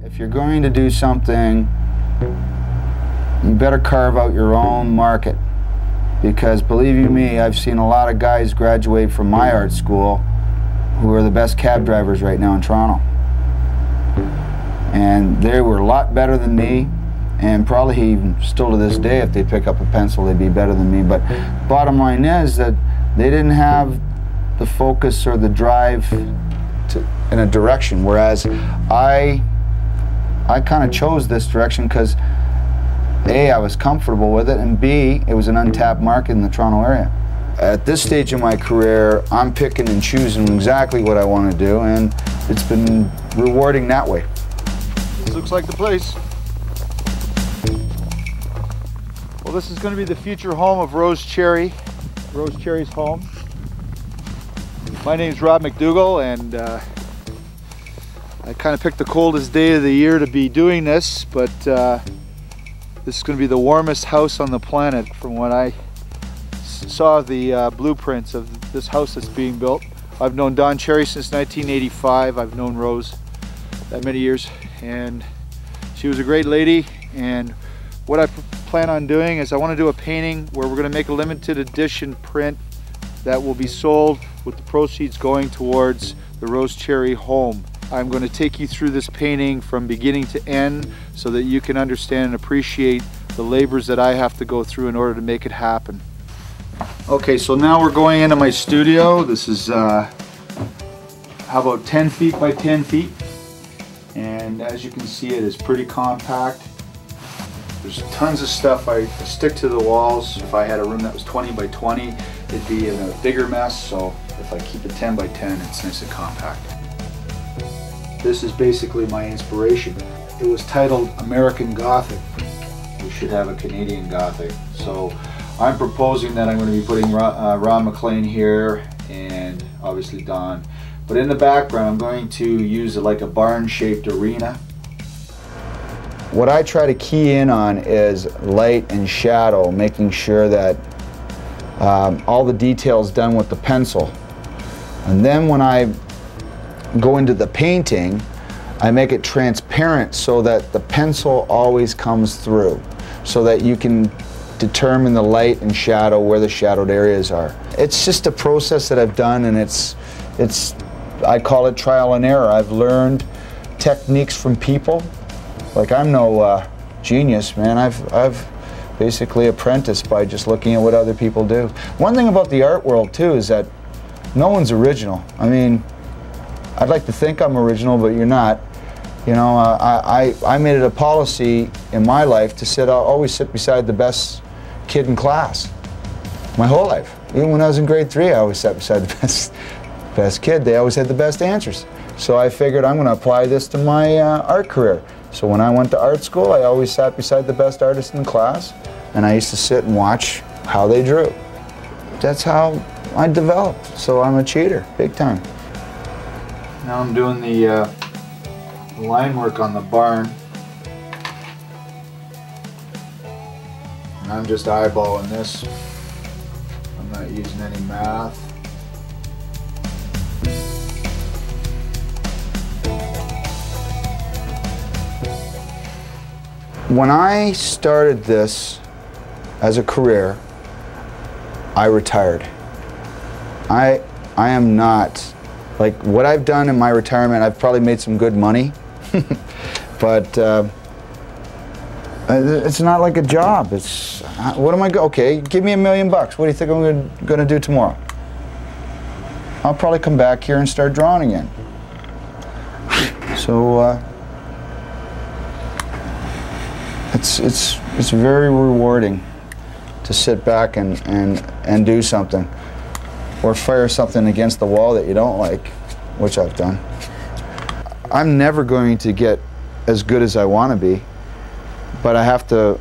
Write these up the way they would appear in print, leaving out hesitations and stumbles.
If you're going to do something, you better carve out your own market. Because believe you me, I've seen a lot of guys graduate from my art school who are the best cab drivers right now in Toronto. And they were a lot better than me, and probably even still to this day, if they pick up a pencil, they'd be better than me. But bottom line is that they didn't have the focus or the drive in a direction, whereas I kind of chose this direction because A, I was comfortable with it, and B, it was an untapped market in the Toronto area. At this stage of my career, I'm picking and choosing exactly what I want to do, and it's been rewarding that way. This looks like the place. Well, this is going to be the future home of Rose Cherry. Rose Cherry's home. My name's Rob MacDougall, and I kind of picked the coldest day of the year to be doing this, but this is going to be the warmest house on the planet from when I saw the blueprints of this house that's being built. I've known Don Cherry since 1985. I've known Rose that many years, and she was a great lady. And what I plan on doing is I want to do a painting where we're going to make a limited edition print that will be sold with the proceeds going towards the Rose Cherry home. I'm going to take you through this painting from beginning to end so that you can understand and appreciate the labors that I have to go through in order to make it happen. Okay, so now we're going into my studio. This is how about 10 feet by 10 feet, and as you can see, it is pretty compact. There's tons of stuff I stick to the walls. If I had a room that was 20 by 20, it'd be in a bigger mess, so if I keep it 10 by 10, it's nice and compact. This is basically my inspiration. It was titled American Gothic. We should have a Canadian Gothic. So I'm proposing that I'm going to be putting Rob MacLean here, and obviously Don. But in the background, I'm going to use like a barn-shaped arena. What I try to key in on is light and shadow, making sure that all the details done with the pencil. And then when I go into the painting, I make it transparent so that the pencil always comes through, so that you can determine the light and shadow where the shadowed areas are. It's just a process that I've done, and I call it trial and error. I've learned techniques from people. Like, I'm no genius, man. I've basically apprenticed by just looking at what other people do. One thing about the art world too is that no one's original. I mean, I'd like to think I'm original, but you're not. You know, I made it a policy in my life to always sit beside the best kid in class. My whole life. Even when I was in grade 3, I always sat beside the best kid. They always had the best answers. So I figured I'm going to apply this to my art career. So when I went to art school, I always sat beside the best artist in the class, and I used to sit and watch how they drew. That's how I developed. So I'm a cheater, big time. Now I'm doing the line work on the barn. And I'm just eyeballing this. I'm not using any math. When I started this as a career, I retired. I am not, like, what I've done in my retirement, I've probably made some good money, but it's not like a job. It's, what am I, okay, give me $1 million bucks. What do you think I'm gonna do tomorrow? I'll probably come back here and start drawing again. So, it's very rewarding to sit back and do something, or fire something against the wall that you don't like, which I've done. I'm never going to get as good as I want to be, but I have to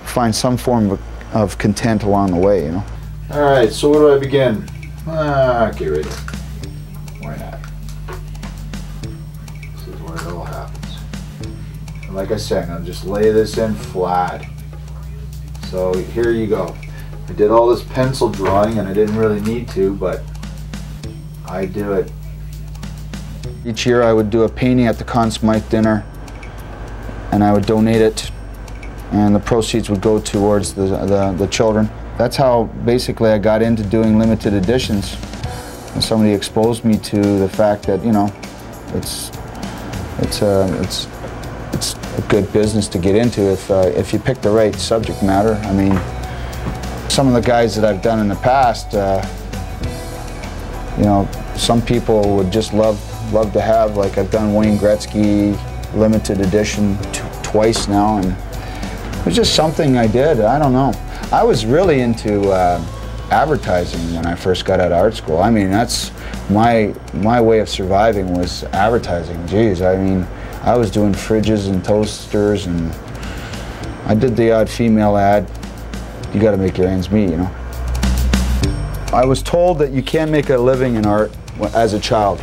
find some form of content along the way, you know. All right, so where do I begin? Get rid of it. Why not? This is where it all happens. And like I said, I'll just lay this in flat. So here you go. I did all this pencil drawing, and I didn't really need to, but I do it. Each year I would do a painting at the Conn Smythe dinner and I would donate it, and the proceeds would go towards the children. That's how basically I got into doing limited editions. And somebody exposed me to the fact that, you know, it's a good business to get into if you pick the right subject matter. I mean, some of the guys that I've done in the past, you know, some people would just love to have, like I've done Wayne Gretzky limited edition twice now, and it was just something I did. I don't know. I was really into advertising when I first got out of art school. I mean, that's my way of surviving was advertising. Geez, I mean, I was doing fridges and toasters, and I did the odd female ad. You got to make your ends meet, you know. I was told that you can't make a living in art as a child.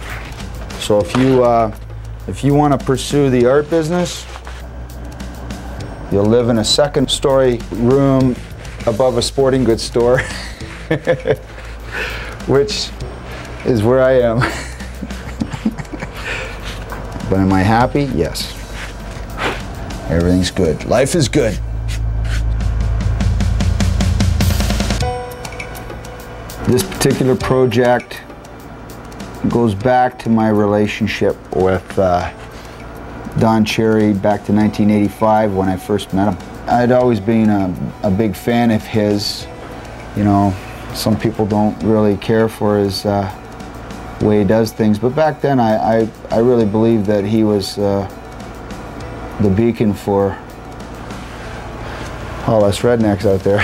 So if you want to pursue the art business, you'll live in a second-story room above a sporting goods store, which is where I am. But am I happy? Yes. Everything's good. Life is good. This particular project goes back to my relationship with Don Cherry back to 1985 when I first met him. I'd always been a big fan of his. You know, some people don't really care for his way he does things, but back then I really believed that he was the beacon for all us rednecks out there.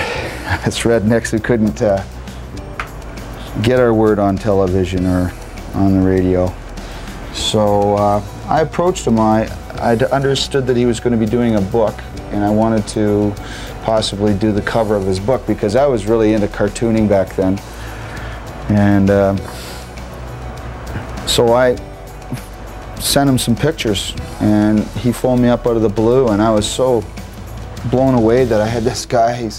Us rednecks who couldn't get our word on television or on the radio. So I approached him. I understood that he was going to be doing a book, and I wanted to possibly do the cover of his book because I was really into cartooning back then. And so I sent him some pictures, and he phoned me up out of the blue, and I was so blown away that I had this guy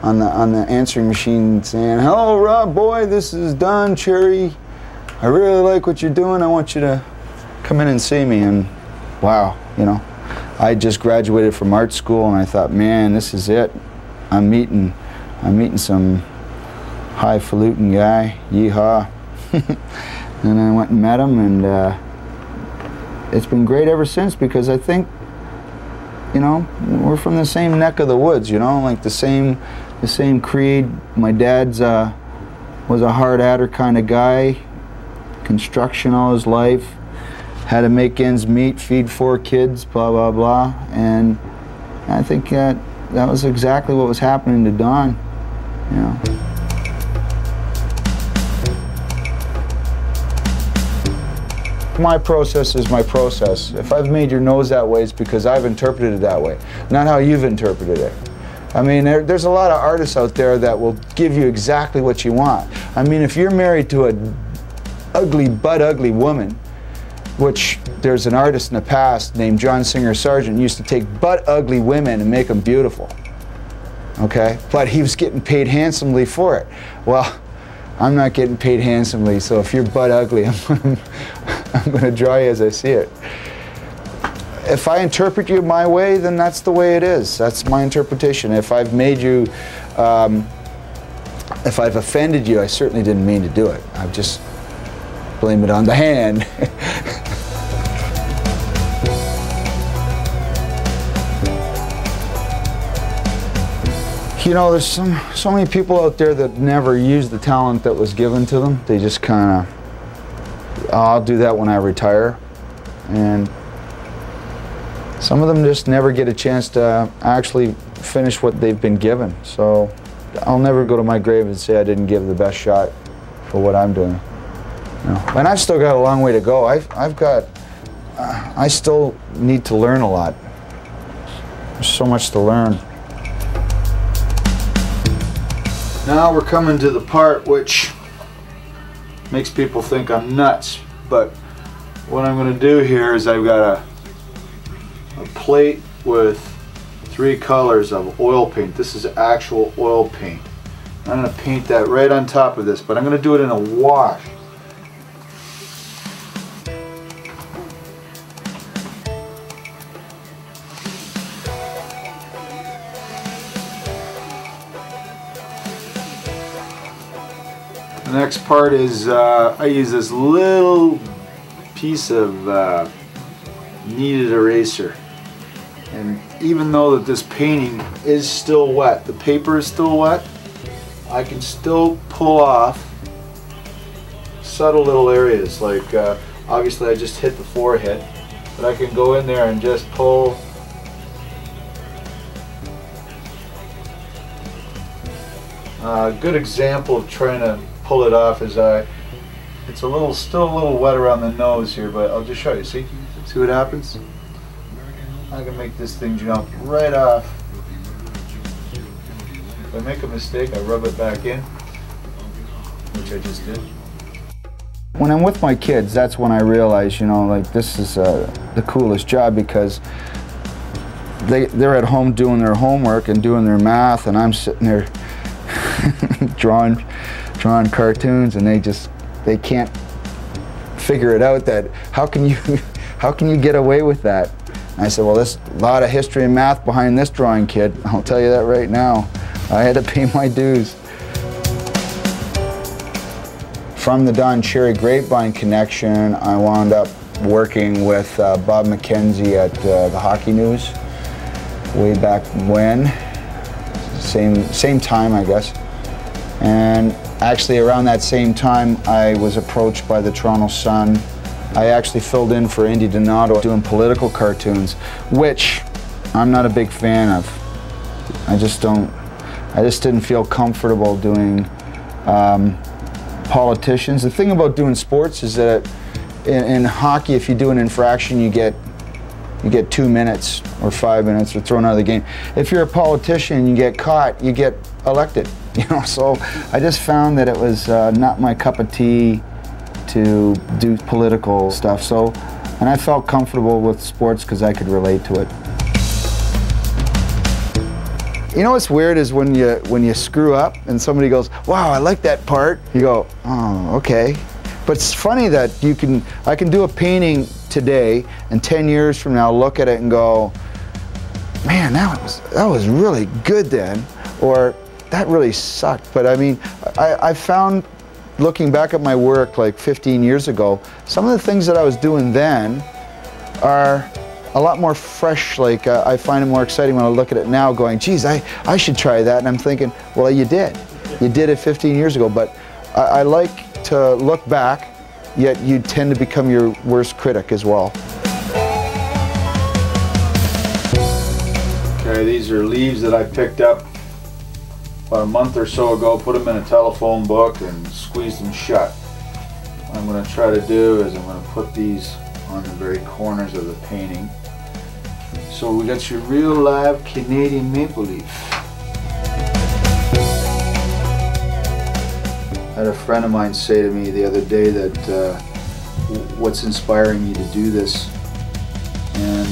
on the answering machine saying, "Hello, Rob, boy, this is Don Cherry. I really like what you're doing. I want you to come in and see me." And wow, you know, I just graduated from art school, and I thought, man, this is it. I'm meeting some highfalutin guy. Yeehaw. And I went and met him, and it's been great ever since because I think, you know, we're from the same neck of the woods, you know, like the same creed. My dad's was a hard adder kind of guy, construction all his life, had to make ends meet, feed 4 kids, blah, blah, blah. And I think that was exactly what was happening to Don, you know. My process is my process. If I've made your nose that way, it's because I've interpreted it that way, not how you've interpreted it. I mean, there's a lot of artists out there that will give you exactly what you want. I mean, if you're married to a ugly, butt ugly woman, which there's an artist in the past named John Singer Sargent used to take butt ugly women and make them beautiful, okay? But he was getting paid handsomely for it. Well, I'm not getting paid handsomely, so if you're butt ugly, I'm going to draw you as I see it. If I interpret you my way, then that's the way it is. That's my interpretation. If I've made you, if I've offended you, I certainly didn't mean to do it. I've just blamed it on the hand. You know, there's so many people out there that never use the talent that was given to them. They just kind of, I'll do that when I retire. And some of them just never get a chance to actually finish what they've been given. So I'll never go to my grave and say I didn't give the best shot for what I'm doing. You know? And I've still got a long way to go. I still need to learn a lot. There's so much to learn. Now we're coming to the part which makes people think I'm nuts, but what I'm going to do here is I've got a plate with 3 colors of oil paint. This is actual oil paint. I'm going to paint that right on top of this, but I'm going to do it in a wash. The next part is I use this little piece of kneaded eraser, and even though that this painting is still wet, the paper is still wet, I can still pull off subtle little areas, like obviously I just hit the forehead, but I can go in there and just pull a good example of trying to pull it off is it's still a little wet around the nose here, but I'll just show you. See what happens? I can make this thing jump right off. If I make a mistake, I rub it back in, which I just did. When I'm with my kids, that's when I realize, you know, like this is the coolest job, because they're at home doing their homework and doing their math, and I'm sitting there drawing cartoons, and they can't figure it out. That how can you get away with that? And I said, well, there's a lot of history and math behind this drawing, kid. I'll tell you that right now. I had to pay my dues. From the Don Cherry Grapevine connection, I wound up working with Bob McKenzie at the Hockey News way back when. Same time, I guess. And actually around that same time, I was approached by the Toronto Sun. I actually filled in for Indy Donato doing political cartoons, which I'm not a big fan of. I just didn't feel comfortable doing politicians. The thing about doing sports is that in hockey, if you do an infraction, you get 2 minutes or 5 minutes or thrown out of the game. If you're a politician and you get caught, you get elected. You know, so I just found that it was not my cup of tea to do political stuff. So, and I felt comfortable with sports because I could relate to it. You know what's weird is when you screw up and somebody goes, "Wow, I like that part." You go, "Oh, okay." But it's funny that I can do a painting today, and 10 years from now look at it and go, "Man, that was really good then," or "That really sucked." But I mean, I found, looking back at my work like 15 years ago, some of the things that I was doing then are a lot more fresh. Like I find it more exciting when I look at it now, going, "Geez, I should try that." And I'm thinking, well, you did it 15 years ago. But I like to look back, yet you tend to become your worst critic as well. Okay, these are leaves that I picked up about a month or so ago, put them in a telephone book and squeezed them shut. What I'm going to try to do is I'm going to put these on the very corners of the painting. So we got your real live Canadian maple leaf. I had a friend of mine say to me the other day that what's inspiring you to do this? And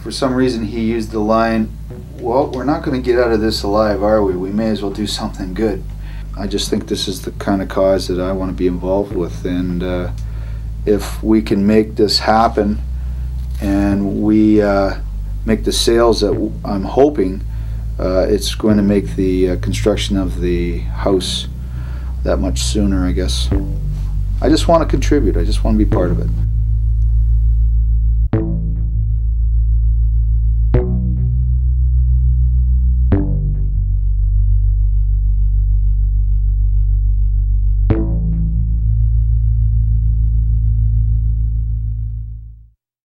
for some reason he used the line, "Well, we're not going to get out of this alive, are we? We may as well do something good." I just think this is the kind of cause that I want to be involved with, and if we can make this happen and we make the sales that I'm hoping, it's going to make the construction of the house that much sooner, I guess. I just want to contribute. I just want to be part of it.